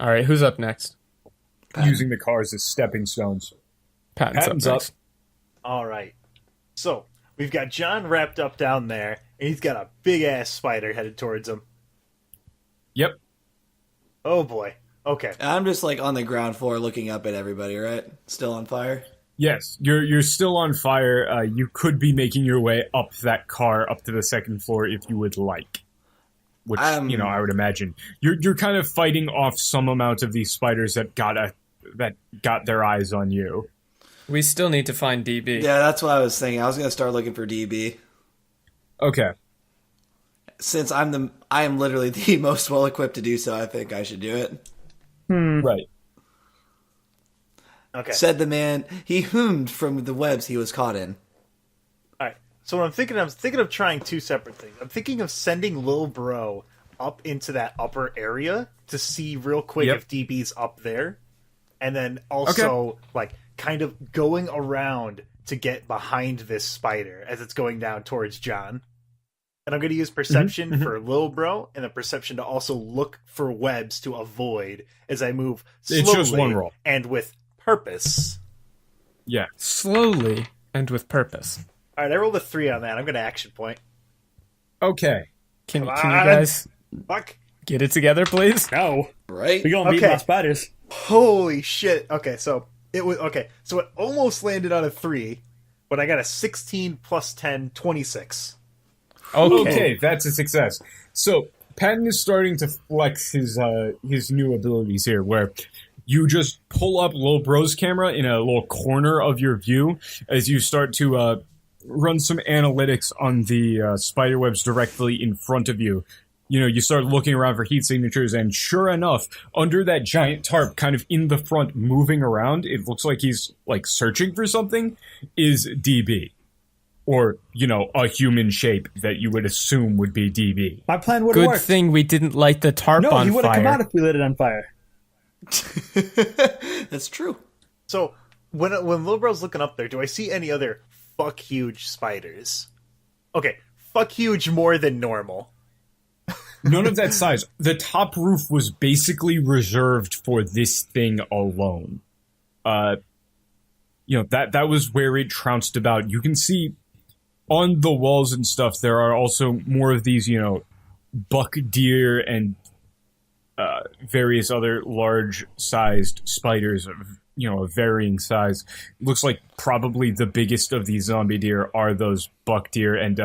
All right, who's up next? using the cars as stepping stones. Patton's up next. All right. So we've got John wrapped up down there, and he's got a big ass spider headed towards him. Yep. Oh boy. Okay. I'm just like on the ground floor looking up at everybody, right? Still on fire? Yes, you're still on fire. You could be making your way up that car up to the second floor if you would like. Which I would imagine you're kind of fighting off some amount of these spiders that got their eyes on you. We still need to find DB. Yeah, that's what I was thinking. I was gonna start looking for DB. Okay. Since I am literally the most well equipped to do so, I think I should do it. Right. Okay. Said the man. He hummed from the webs he was caught in. All right. So what I'm thinking of trying two separate things. I'm thinking of sending Lil Bro up into that upper area to see real quick if DB's up there, and then also like kind of going around to get behind this spider as it's going down towards John. And I'm going to use perception for Lil Bro, and the perception to also look for webs to avoid as I move slowly It's just one roll. and with purpose. Yeah. Slowly and with purpose. All right, I rolled a 3 on that. I'm going to action point. Okay. Can you Come guys Fuck. get it together, please? No. Right? We gonna beat Okay. my spiders. Holy shit. Okay, so it was okay. So it almost landed on a 3, but I got a 16 plus 10, 26. Okay, that's a success. So Patton is starting to flex his new abilities here, where you just pull up Lil Bro's camera in a little corner of your view as you start to run some analytics on the spider webs directly in front of you. You know, you start looking around for heat signatures, and sure enough, under that giant tarp, kind of in the front, moving around, it looks like he's like searching for something, is DB. Or, a human shape that you would assume would be DB. My plan would have Good worked. thing we didn't light the tarp No, on he would have fire. come out if we lit it on fire. That's true. So when Lil Bro's looking up there, do I see any other fuck huge spiders? Okay, fuck huge more than normal. None of that size. The top roof was basically reserved for this thing alone. That was where it trounced about. You can see on the walls and stuff, there are also more of these, buck deer and various other large-sized spiders of varying size. Looks like probably the biggest of these zombie deer are those buck deer. And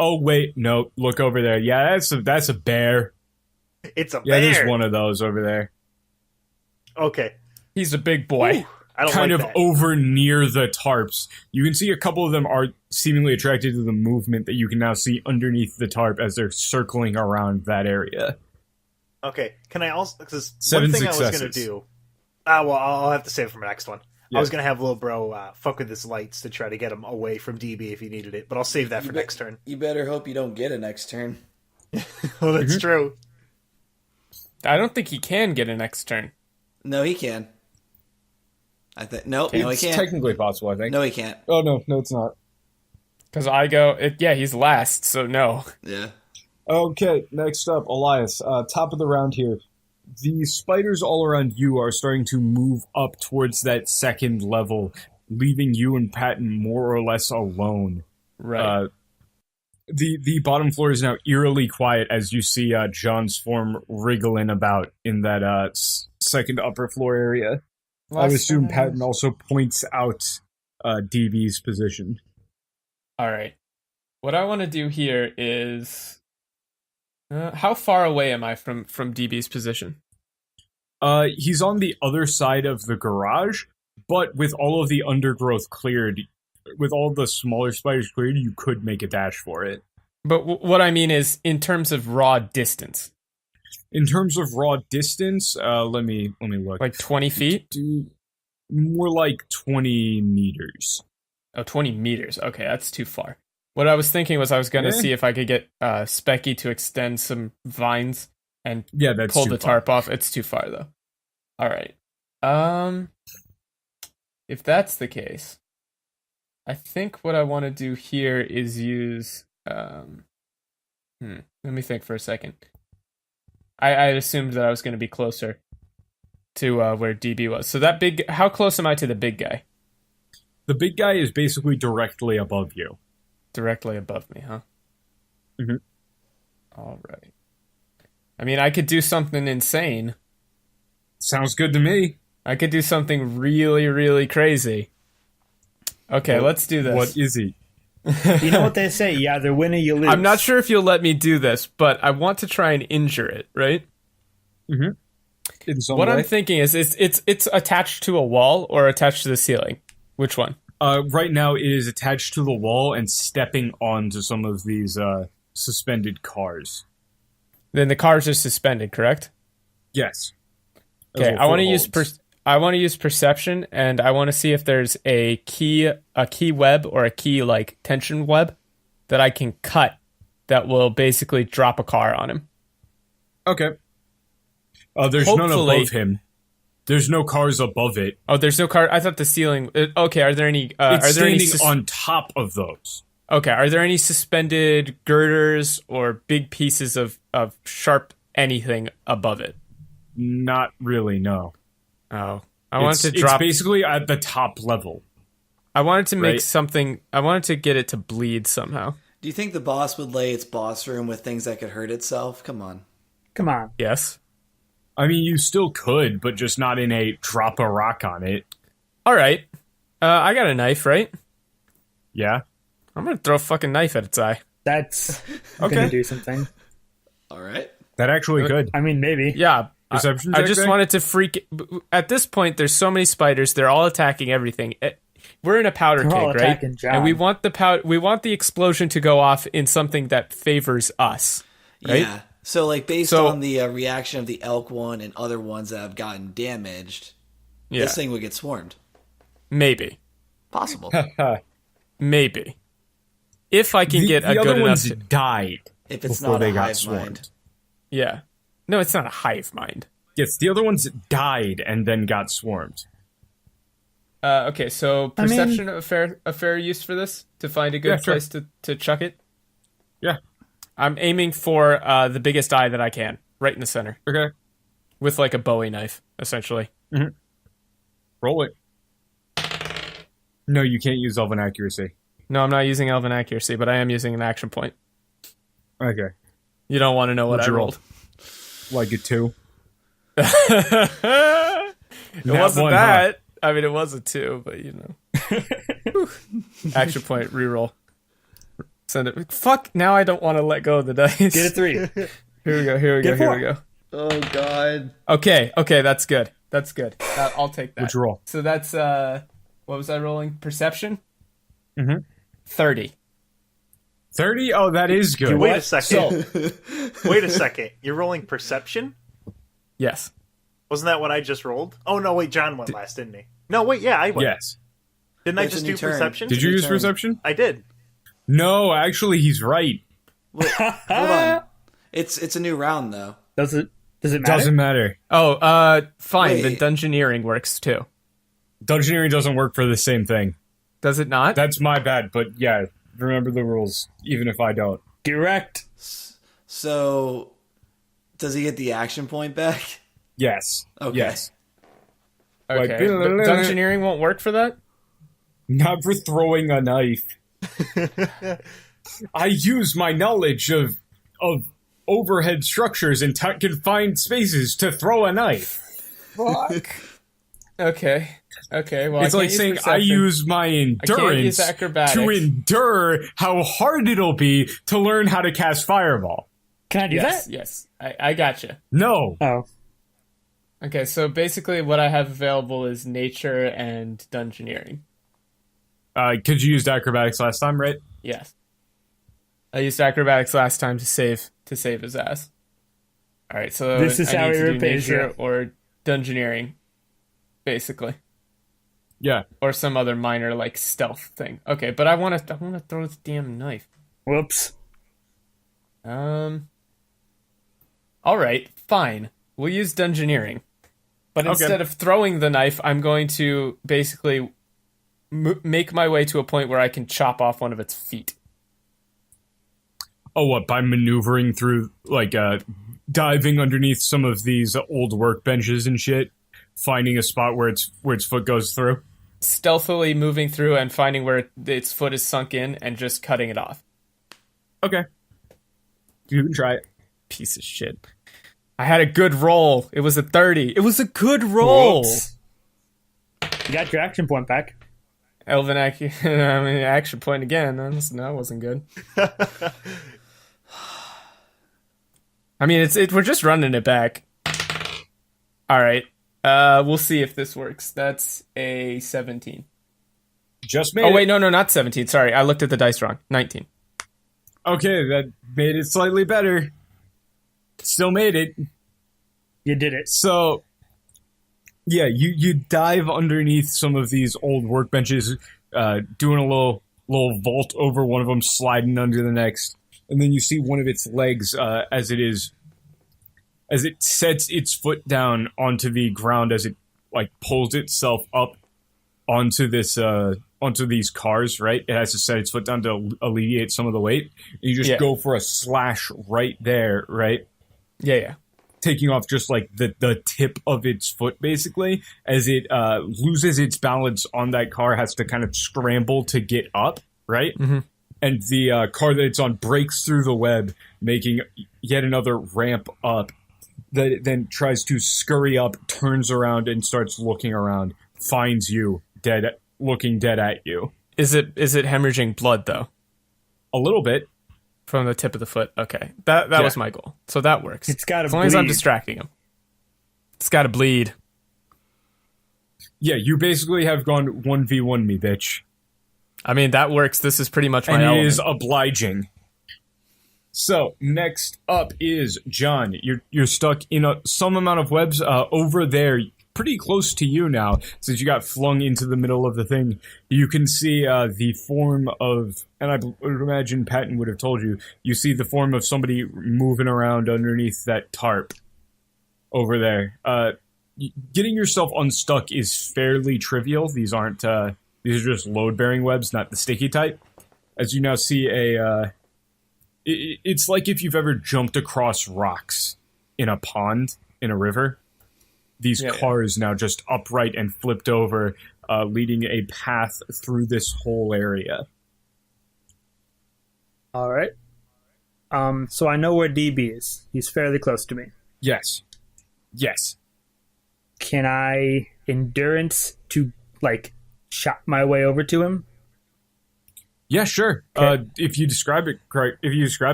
oh wait, no, look over there. Yeah, that's a bear. It's a Yeah, bear. there's one of those over there. Okay. He's a big boy. Ooh, I don't Kind like of that. over near the tarps. You can see a couple of them are seemingly attracted to the movement that you can now see underneath the tarp as they're circling around that area. Okay, can I also... Because 7 one thing I was going to successes. do... well, I'll have to save it for my next one. Yeah. I was going to have Lil Bro fuck with his lights to try to get him away from DB if he needed it, but I'll save that for next turn. You better hope you don't get a next turn. Well, that's Mm-hmm. true. I don't think he can get an next turn. No, he can. No, he It's can't. technically possible, I think. No, he can't. Oh, no, it's not. Because he's last, so no. Yeah. Okay, next up, Elias. Top of the round here. The spiders all around you are starting to move up towards that second level, leaving you and Patton more or less alone. Right. The bottom floor is now eerily quiet as you see John's form wriggling about in that second upper floor area. I would assume Patton also points out DB's position. All right. What I want to do here is... how far away am I from DB's position? He's on the other side of the garage, but with all of the undergrowth cleared, with all the smaller spiders cleared, you could make a dash for it. But what I mean is in terms of raw distance. In terms of raw distance, let me look. Like 20 feet? More like 20 meters. Oh, 20 meters. Okay, that's too far. What I was thinking was I was going to see if I could get Specky to extend some vines and That's pull too the far. tarp off. It's too far, though. All right. If that's the case, I think what I want to do here is use... let me think for a second. I assumed that I was going to be closer. to where DB was. So that big. How close am I to the big guy? The big guy is basically directly above you. Directly above me, huh? Mm-hmm. All right. I mean, I could do something insane. Sounds good to me. I could do something really, really crazy. Okay, let's do this. What is he? You know what they say? You either win or you lose. I'm not sure if you'll let me do this, but I want to try and injure it, right? Mm-hmm. In some What way. I'm thinking is it's attached to a wall or attached to the ceiling. Which one? Right now, it is attached to the wall and stepping onto some of these suspended cars. Then the cars are suspended, correct? Yes. Okay, I want to use perception, and I want to see if there's a key web or a key like tension web that I can cut that will basically drop a car on him. Okay. There's none Hopefully- above him. There's no cars above it. Oh, there's no car. I thought the ceiling. Okay, are there any? It's Are there any? standing on top of those. Okay, are there any suspended girders or big pieces of sharp anything above it? Not really, no. Oh, I wanted to It's drop. basically at the top level. I wanted to make right? something. I wanted to get it to bleed somehow. Do you think the boss would lay its boss room with things that could hurt itself? Come on. Come on. Yes. I mean, you still could, but just not in a drop a rock on it. All right. I got a knife, right? Yeah? I'm gonna throw a fucking knife at its eye. That's Okay. gonna do something. All right. That actually could. I mean, maybe. Yeah. Perception I check just there? wanted to freak. At this point, there's so many spiders. They're all attacking everything. We're in a powder They're all keg, right? attacking John. And we want the explosion to go off in something that favors us. Right? Yeah. So, like, based So- on the reaction of the elk one and other ones that have gotten damaged, Yeah. this thing would get swarmed. Maybe. Possible. Maybe. If I can get a the good other enough. ones died If it's before not they a got hive swarmed. mind. Yeah. No, it's not a hive mind. Yes, the other ones died and then got swarmed. Okay, so I mean- perception a fair use for this to find a good Yeah, sure. place to chuck it. Yeah. I'm aiming for the biggest eye that I can, right in the center, Okay. with like a Bowie knife, essentially. Roll it. No, you can't use elven accuracy. No, I'm not using elven accuracy, but I am using an action point. Okay. You don't want to know what What'd I you roll? rolled. Like a 2. It Nat wasn't one, that. I mean, it was a 2, but you know. Action point, reroll. Send it. Fuck, now I don't want to let go of the dice. Get a 3. Here we go, here we Get go, a here we 4. go. Oh, God. Okay, that's good. That's good. I'll take that. What'd you roll? So that's, what was I rolling? Perception? Mhm. 30. 30? Oh, that is good. Wait a second. Wait a second. You're rolling perception? Yes. Wasn't that what I just rolled? Oh no, wait. John went last, didn't he? No, wait. Yeah, I went. Yes. Didn't I It's a just new do turn. perception? Did you use turn. perception? I did. No, actually, he's right. Hold on. It's a new round, though. Does it matter? Doesn't matter. Oh, fine. Wait. Then dungeoneering works too. Dungeoneering doesn't work for the same thing. Does it not? That's my bad, but yeah, remember the rules, even if I don't. Direct. So, does he get the action point back? Yes. Okay. Yes. Okay. like- But dungeoneering won't work for that? Not for throwing a knife. I use my knowledge of overhead structures and confined spaces to throw a knife. Fuck. Okay. Okay, well, It's I like can't saying use I perception. use my endurance acrobatics. to endure how hard it'll be to learn how to cast Fireball. Can I do Yes, that? yes. I gotcha. No. Oh. Okay, so basically what I have available is nature and dungeoneering. Because you used acrobatics last time, right? Yes. I used acrobatics last time to save his ass. All right, so This is I how need he to do repays nature you. or dungeoneering, basically, Yeah. or some other minor like stealth thing. Okay, but I want to throw this damn knife. Whoops. All right, fine. We'll use dungeoneering, but Okay. instead of throwing the knife, I'm going to basically make my way to a point where I can chop off one of its feet. Oh, what? By maneuvering through, like, diving underneath some of these old workbenches and shit, finding a spot where its foot goes through. Stealthily moving through and finding where its foot is sunk in and just cutting it off. Okay. You can try it. Piece of shit. I had a good roll. It was a 30. It was a good roll. Whoops. You got your action point back. Elven action point again. That wasn't good. I mean, we're just running it back. All right. We'll see if this works. That's a 17. Just made Oh, it. wait, no, not 17. Sorry, I looked at the dice wrong. 19. Okay, that made it slightly better. Still made it. You did it. So, yeah, you dive underneath some of these old workbenches, doing a little vault over one of them, sliding under the next, and then you see one of its legs as it sets its foot down onto the ground, as it like pulls itself up onto these cars. Right, it has to set its foot down to alleviate some of the weight. And you just go for a slash right there, right? Yeah. Taking off just like the tip of its foot, basically, as it loses its balance on that car, has to kind of scramble to get up, right? Mm-hmm. And the car that it's on breaks through the web, making yet another ramp up. That it then tries to scurry up, turns around, and starts looking around. Finds you looking dead at you. Is it hemorrhaging blood though? A little bit. From the tip of the foot. Okay. That was my goal. So that works. It's gotta bleed. As long as I'm bleed. distracting him. It's gotta bleed. Yeah, you basically have gone 1v1 me, bitch. I mean, that works. This is pretty much my and element. it is obliging. So, next up is John. You're stuck in some amount of webs over there, pretty close to you now, since you got flung into the middle of the thing. You can see the form of, and I would imagine Patton would have told you, you see the form of somebody moving around underneath that tarp over there. Getting yourself unstuck is fairly trivial. These are just load-bearing webs, not the sticky type. As you now see it's like if you've ever jumped across rocks in a pond, in a river. These cars now just upright and flipped over, leading a path through this whole area. All right. So I know where DB is. He's fairly close to me. Yes. Can I endurance to shot my way over to him? Yeah, sure. Okay. If you describe it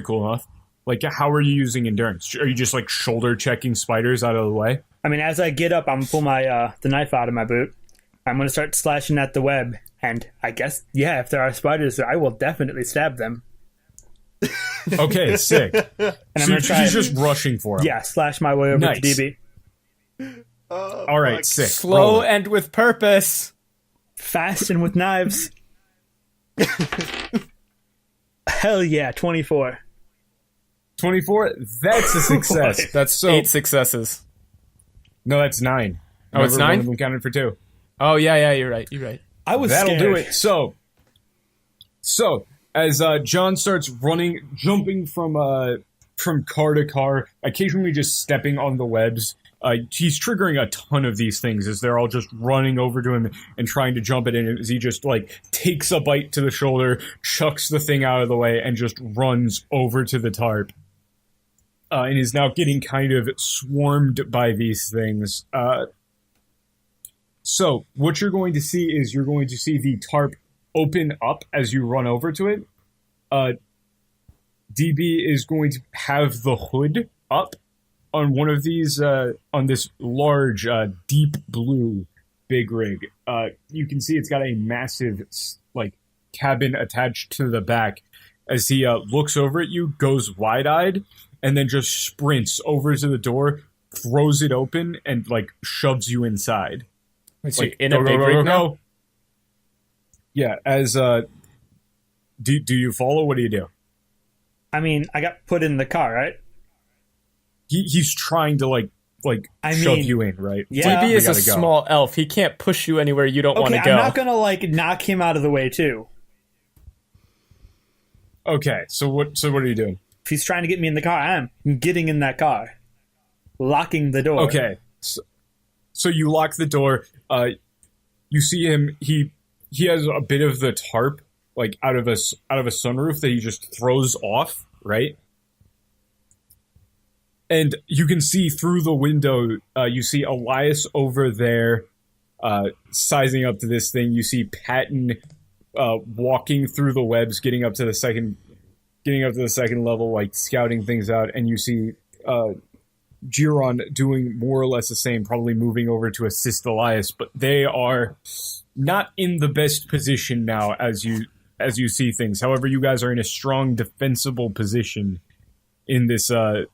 cool enough, how are you using endurance? Are you just shoulder checking spiders out of the way? I mean, as I get up, I'm gonna pull my the knife out of my boot. I'm gonna start slashing at the web, and I guess if there are spiders there, I will definitely stab them. Okay, sick. And I'm gonna try. He's just rushing for him. Yeah, slash my way over to DB. All right, sick. Slow and with purpose. Fast and with knives. Hell yeah, 24. 24? That's a success. That's 8 successes. No, that's 9. Oh, it's 9? One of them counted for 2. Oh, yeah, you're right. I was That'll scared. do it. So as John starts running, jumping from car to car, occasionally just stepping on the webs, he's triggering a ton of these things as they're all just running over to him and trying to jump it in, as he just takes a bite to the shoulder, chucks the thing out of the way, and just runs over to the tarp. And is now getting kind of swarmed by these things. So what you're going to see is the tarp open up as you run over to it. DB is going to have the hood up on one of these, on this large, deep blue big rig. You can see it's got a massive, cabin attached to the back. As he looks over at you, goes wide-eyed, and then just sprints over to the door, throws it open, and, shoves you inside. So in a big rig now? Yeah, as, do you follow? What do you do? I mean, I got put in the car, right? He's trying to, shove you in, right? Yeah. DB is a small elf. He can't push you anywhere you don't want to go. I'm not gonna, knock him out of the way, too. Okay, so what are you doing? If he's trying to get me in the car, I'm getting in that car. Locking the door. Okay, So you lock the door. You see him. He has a bit of the tarp like out of a sunroof that he just throws off, right? And you can see through the window. You see Elias over there, sizing up to this thing. You see Patton walking through the webs, getting up to the second level, like scouting things out, and you see Giron doing more or less the same, probably moving over to assist Elias, but they are not in the best position now as you see things. However, you guys are in a strong defensible position in this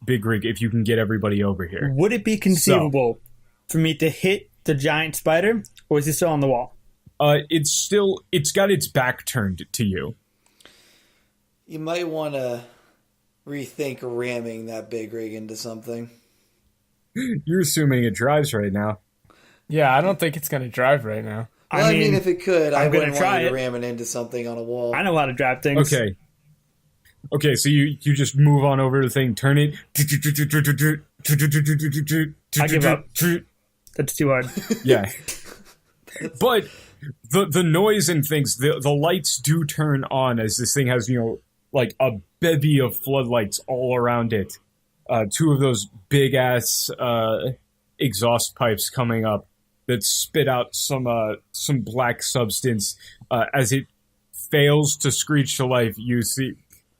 big rig if you can get everybody over here. Would it be conceivable for me to hit the giant spider, or is it still on the wall? It's got its back turned to you. You might want to rethink ramming that big rig into something. You're assuming it drives right now. Yeah, I don't think it's going to drive right now. Well, I mean, if it could, I wouldn't want you to it. ram it into something on a wall. I know how to drive things. Okay, so you just move on over to the thing, turn it. I give up. That's too hard. Yeah. But the noise and things, the lights do turn on as this thing has, like a bevy of floodlights all around it. Two of those big ass exhaust pipes coming up that spit out some black substance. As it fails to screech to life, you see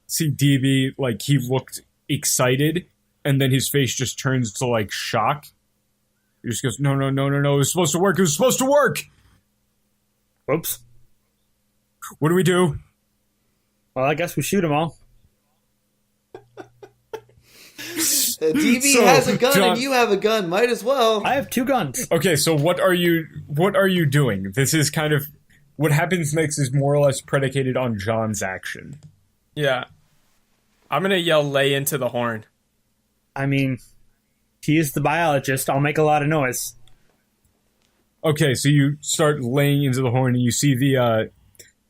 DB, like he looked excited, and then his face just turns to like shock. He just goes, no, it was supposed to work. Whoops. What do we do? Well, I guess we shoot them all. DB has a gun, John, and you have a gun. Might as well. I have 2 guns. Okay, so what are you doing? This is kind of what happens next is more or less predicated on John's action. Yeah. I'm going to yell lay into the horn. I mean, he is the biologist. I'll make a lot of noise. Okay, so you start laying into the horn, and you see the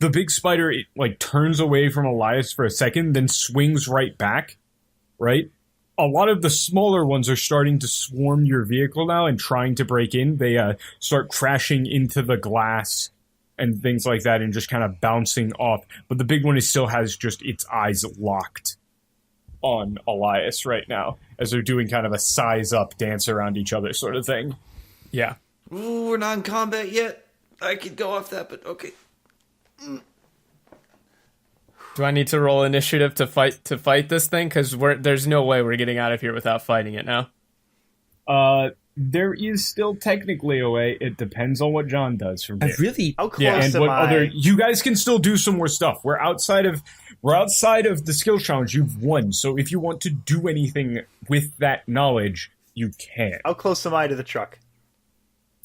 big spider, it, like, turns away from Elias for a second, then swings right back, right? A lot of the smaller ones are starting to swarm your vehicle now and trying to break in. They start crashing into the glass and things like that and just kind of bouncing off. But the big one still has just its eyes locked on Elias right now as they're doing kind of a size up, dance around each other sort of thing. Yeah. Ooh, we're not in combat yet. I could go off that, but okay. Do I need to roll initiative to fight this thing? Because there's no way we're getting out of here without fighting it now. There is still technically a way. It depends on what John does from here. How close am I? You guys can still do some more stuff. We're outside of the skill challenge. You've won. So if you want to do anything with that knowledge, you can. How close am I to the truck?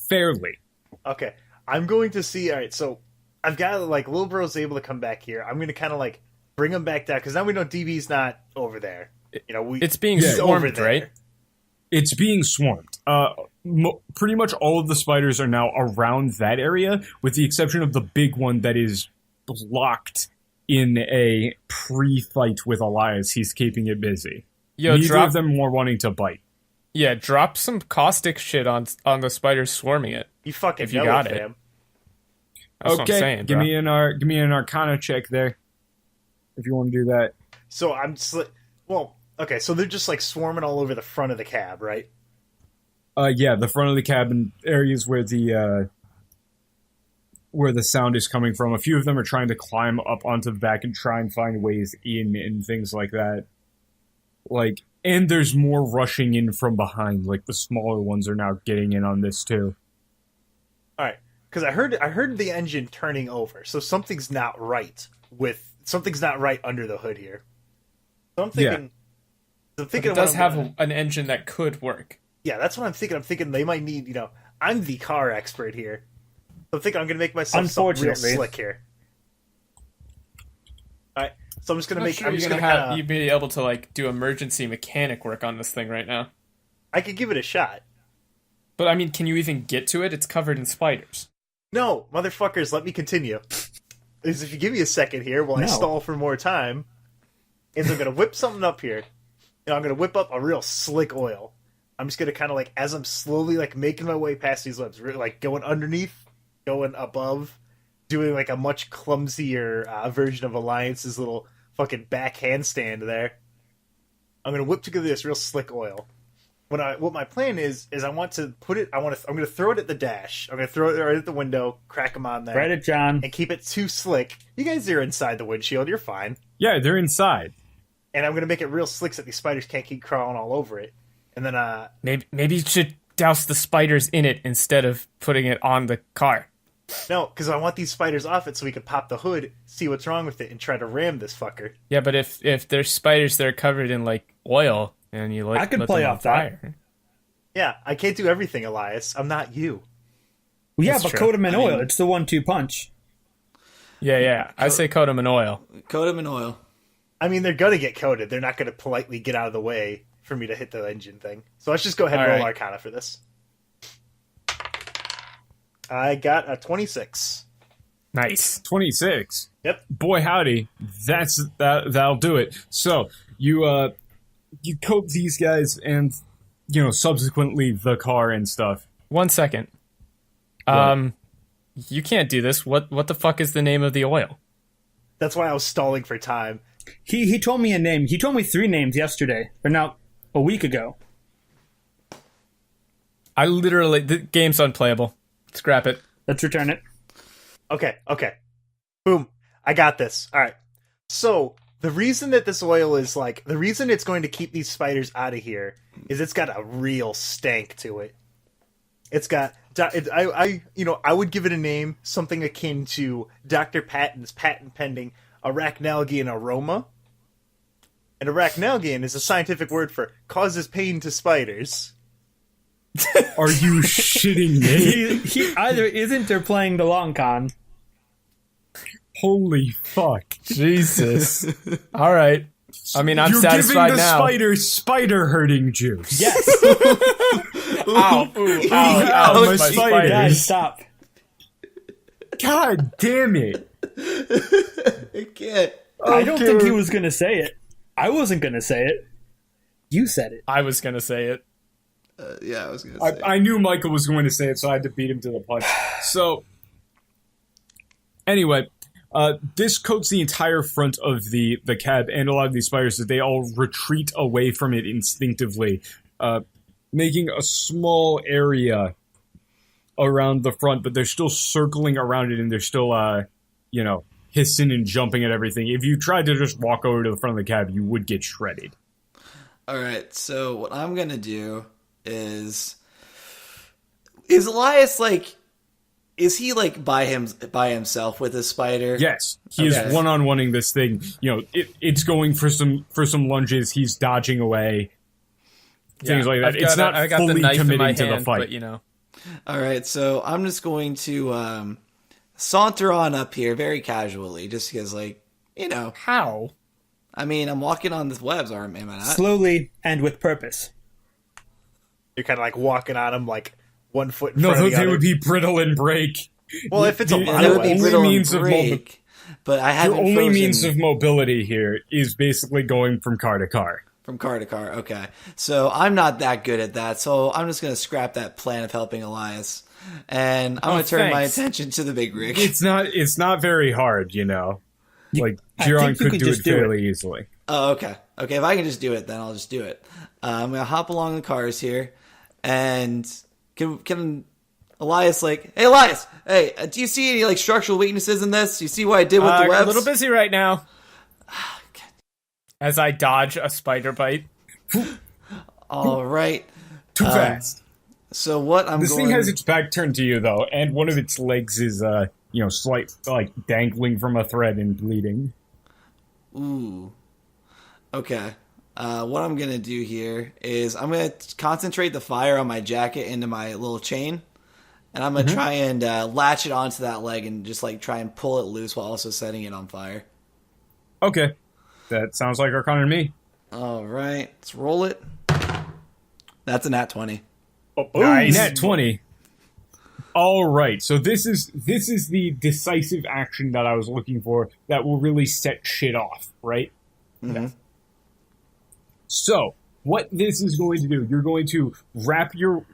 Fairly. Okay. I'm going to see. All right. So I've got like Lil Bro's able to come back here. I'm going to kind of like bring him back down because now we know DB's not over there. It's being swarmed, right? It's being swarmed. Pretty much all of the spiders are now around that area, with the exception of the big one that is blocked in a pre-fight with Elias. He's keeping it busy. Neither of them are wanting to bite. Yeah, drop some caustic shit on the spiders swarming it. You fucking if you got it. Fam. That's what I'm saying, give me an Arcana check there, if you want to do that. So I'm okay, so they're just like swarming all over the front of the cab, right? Yeah, the front of the cab and areas where the sound is coming from. A few of them are trying to climb up onto the back and try and find ways in and things like that. Like, and there's more rushing in from behind. Like the smaller ones are now getting in on this too. All right, because I heard the engine turning over, so something's not right under the hood here. So I'm thinking. Yeah. It does have an engine that could work. Yeah, that's what I'm thinking. I'm thinking they might need, I'm the car expert here. So I'm thinking I'm going to make myself something real slick here. All right, so I'm just going to make... You'd be able to, like, do emergency mechanic work on this thing right now. I could give it a shot. But, I mean, can you even get to it? It's covered in spiders. No, motherfuckers, let me continue. Because if you give me a second here while I stall for more time, is I'm going to whip something up here. I'm going to whip up a real slick oil. I'm just gonna kind of like, as I'm slowly like making my way past these webs, like going underneath, going above, doing like a much clumsier version of Alliance's little fucking back handstand there. I'm gonna whip together this real slick oil. What my plan is I want to put it. I'm gonna throw it at the dash. I'm gonna throw it right at the window, crack them on there, Right at John, and keep it too slick. You guys are inside the windshield. You're fine. Yeah, they're inside. And I'm gonna make it real slick so that these spiders can't keep crawling all over it. And then Maybe you should douse the spiders in it instead of putting it on the car. no, because I want these spiders off it so we can pop the hood, see what's wrong with it, and try to ram this fucker. Yeah, but if there's spiders that are covered in like oil and you I could play off that. Yeah, I can't do everything, Elias. I'm not you. Well, yeah, That's but true. coat them in oil. It's the 1-2 punch. Yeah. I say coat them in oil. Coat them in oil. I mean, they're gonna get coated. They're not gonna politely get out of the way for me to hit the engine thing. So let's just go ahead and All roll right. Arcana for this. I got a 26. Nice. 26. Yep. Boy howdy, that'll do it. So you coat these guys and subsequently the car and stuff. 1 second. What? You can't do this. What the fuck is the name of the oil? That's why I was stalling for time. He told me a name. He told me 3 names yesterday, or now a week ago. The game's unplayable. Scrap it. Let's return it. Okay. Boom. I got this. All right. So the reason that this oil is the reason it's going to keep these spiders out of here is it's got a real stank to it. It's got, I would give it a name, something akin to Dr. Patton's patent pending arachnalgian aroma. And arachnalgian is a scientific word for causes pain to spiders. Are you shitting me? He either isn't or playing the long con. Holy fuck. Jesus. All right. I mean, I'm You're satisfied giving the now. spiders spider hurting juice. Yes. Ow, ooh, ow, my my spiders. spiders. Guys, stop. God damn it. I can't. I don't think he was going to say it. I wasn't going to say it. You said it. I was gonna say it. Yeah, I was going to say. I knew Michael was going to say it, so I had to beat him to the punch. So, anyway, this coats the entire front of the cab and a lot of these spiders that they all retreat away from it instinctively, making a small area around the front, but they're still circling around it and they're still, hissing and jumping at everything. If you tried to just walk over to the front of the cab, you would get shredded. All right, so what I'm going to do is Elias is he by himself with a spider? Yes, he is one-on-oneing this thing. It's going for some lunges. He's dodging away, things like that. It's not fully committing to the fight. But All right, so I'm just going to saunter on up here very casually, just because, how? I mean, I'm walking on the webs, am I not? Slowly and with purpose. You're kind of walking on them 1 foot in No, front of the they other. would be brittle and break. Well, if it's a The- lot It of would be webs. brittle and means of break, but I Your haven't only frozen means of mobility here is basically going from car to car. from car to car. Okay, so I'm not that good at that, so I'm just going to scrap that plan of helping Elias, and I'm going to turn my thanks. attention to the big rig. It's not very hard, Like, I Jiron think you could could do it just do it. fairly easily. Oh, okay. Okay, if I can just do it, then I'll just do it. I'm going to hop along the cars here, and can Elias hey, Elias! Hey, do you see any, structural weaknesses in this? You see what I did with the I'm webs? a little busy right now. As I dodge a spider bite. All right. Too fast. So what I'm This going... thing has its back turned to you, though, and one of its legs is, slight, dangling from a thread and bleeding. Ooh. Okay. What I'm going to do here is I'm going to concentrate the fire on my jacket into my little chain. And I'm going to try and latch it onto that leg and just try and pull it loose while also setting it on fire. Okay. That sounds like Arcana to me. All right. Let's roll it. That's a nat 20. Nice. Nat 20. All right. So this is the decisive action that I was looking for that will really set shit off, right? Mm-hmm. So, what this is going to do, you're going to wrap your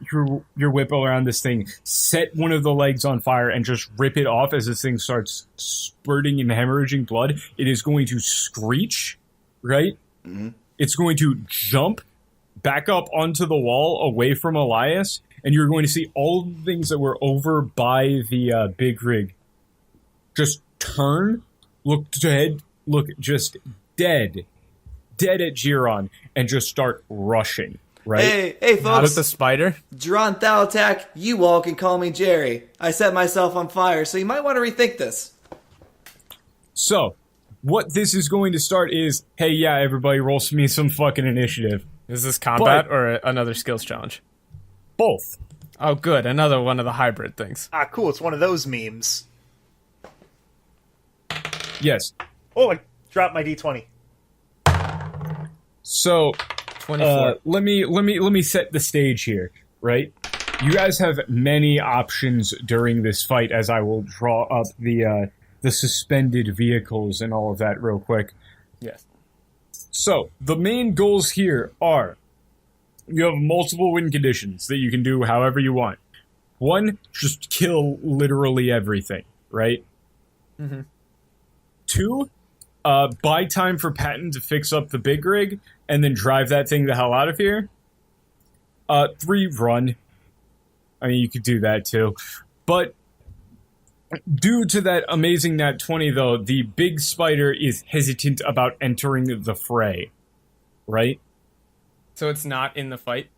whip around this thing, set one of the legs on fire, and just rip it off as this thing starts spurting and hemorrhaging blood. It is going to screech, right? Mm-hmm. It's going to jump back up onto the wall away from Elias, and you're going to see all the things that were over by the big rig just turn, look dead, look just dead at Giron, and just start rushing, right? Hey, folks. Not with the spider? Giron Thalatak, you all can call me Jerry. I set myself on fire, so you might want to rethink this. So, what this is going to start is, hey, yeah, everybody roll me some fucking initiative. Is this combat or another skills challenge? Both. Oh, good. Another one of the hybrid things. Ah, cool. It's one of those memes. Yes. Oh, I dropped my D20. So, 24. let me set the stage here, right? You guys have many options during this fight, as I will draw up the suspended vehicles and all of that real quick. Yes. So, the main goals here are, you have multiple win conditions that you can do however you want. One, just kill literally everything, right? Mm-hmm. Two, buy time for Patton to fix up the big rig, and then drive that thing the hell out of here. 3, run. I mean, you could do that too. But due to that amazing nat 20, though, the big spider is hesitant about entering the fray. Right? So it's not in the fight?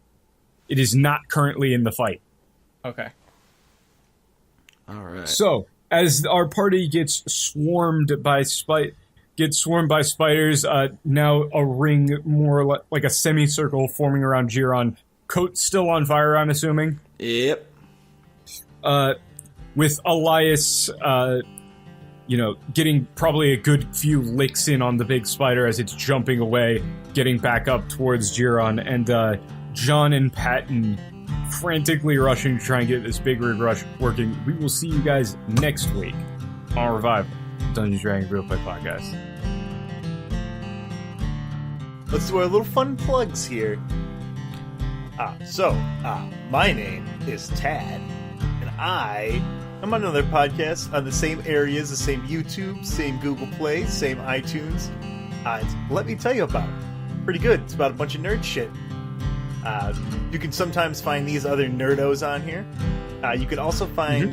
It is not currently in the fight. Okay. All right. So, as our party gets swarmed by spiders, now a ring more like a semicircle forming around Giron. Coat still on fire, I'm assuming? Yep. With Elias, getting probably a good few licks in on the big spider as it's jumping away, getting back up towards Giron, and John and Patton frantically rushing to try and get this big rig rush working. We will see you guys next week on Revival, Dungeons & Dragons Real Play Podcast. Let's do our little fun plugs here. My name is Tad, and I am on another podcast on the same areas, the same YouTube, same Google Play, same iTunes. Let me tell you about it. Pretty good. It's about a bunch of nerd shit. You can sometimes find these other nerdos on here. You can also find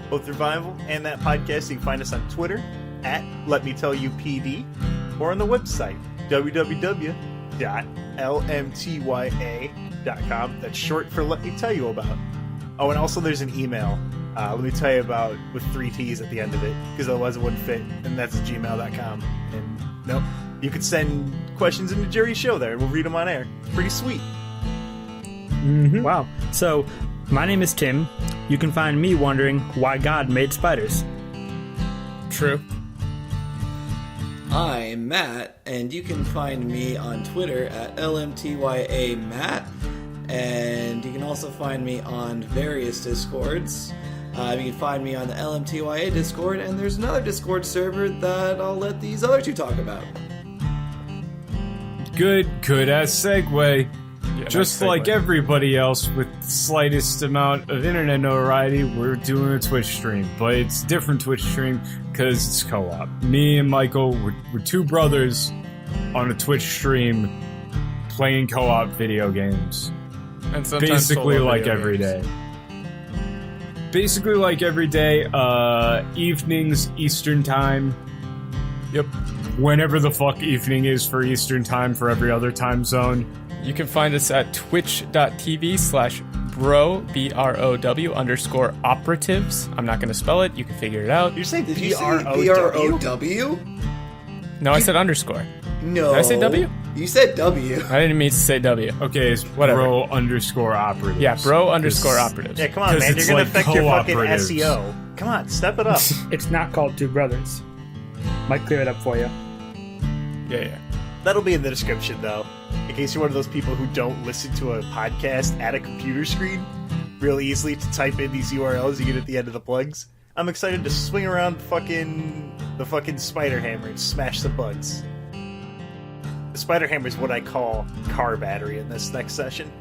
both Revival and that podcast. You can find us on Twitter at LetMeTellYouPD or on the website www.lmtya.com. That's short for Let Me Tell You About. Oh, and also there's an email. Let me tell you about with 3 T's at the end of it, because otherwise it wouldn't fit, and that's gmail.com. And nope, you could send questions into Jerry's show there. We'll read them on air. Pretty sweet. Mm-hmm. Wow. So, my name is Tim. You can find me wondering why God made spiders. True. I'm Matt, and you can find me on Twitter at LMTYAMatt, and you can also find me on various Discords. You can find me on the LMTYA Discord, and there's another Discord server that I'll let these other two talk about. Good ass segue. Yeah, Just nice like segue. everybody else with the slightest amount of internet notoriety, we're doing a Twitch stream. But it's a different Twitch stream because it's co-op. Me and Michael, we're two brothers on a Twitch stream playing co-op video games. And sometimes Basically solo like video every games. day. Basically like every day, evenings, Eastern time. Yep. Whenever the fuck evening is for Eastern time for every other time zone. You can find us at twitch.tv/bro, BROW _operatives. I'm not going to spell it. You can figure it out. Did you say Did you say B-R-O-W? B-R-O-W? No, I said underscore. No. Did I say W? You said W. I didn't mean to say W. Okay, it's Whatever. bro _operatives. Yeah, bro _operatives. Yeah, come on, 'Cause man. You're it's going like to affect your fucking cooperatives. SEO. Come on, step it up. It's not called Two Brothers. Might clear it up for you. Yeah. That'll be in the description, though. In case you're one of those people who don't listen to a podcast at a computer screen, real easily to type in these URLs you get at the end of the plugs. I'm excited to swing around the fucking spider hammer and smash some bugs. Spider Hammer is what I call car battery in this next session.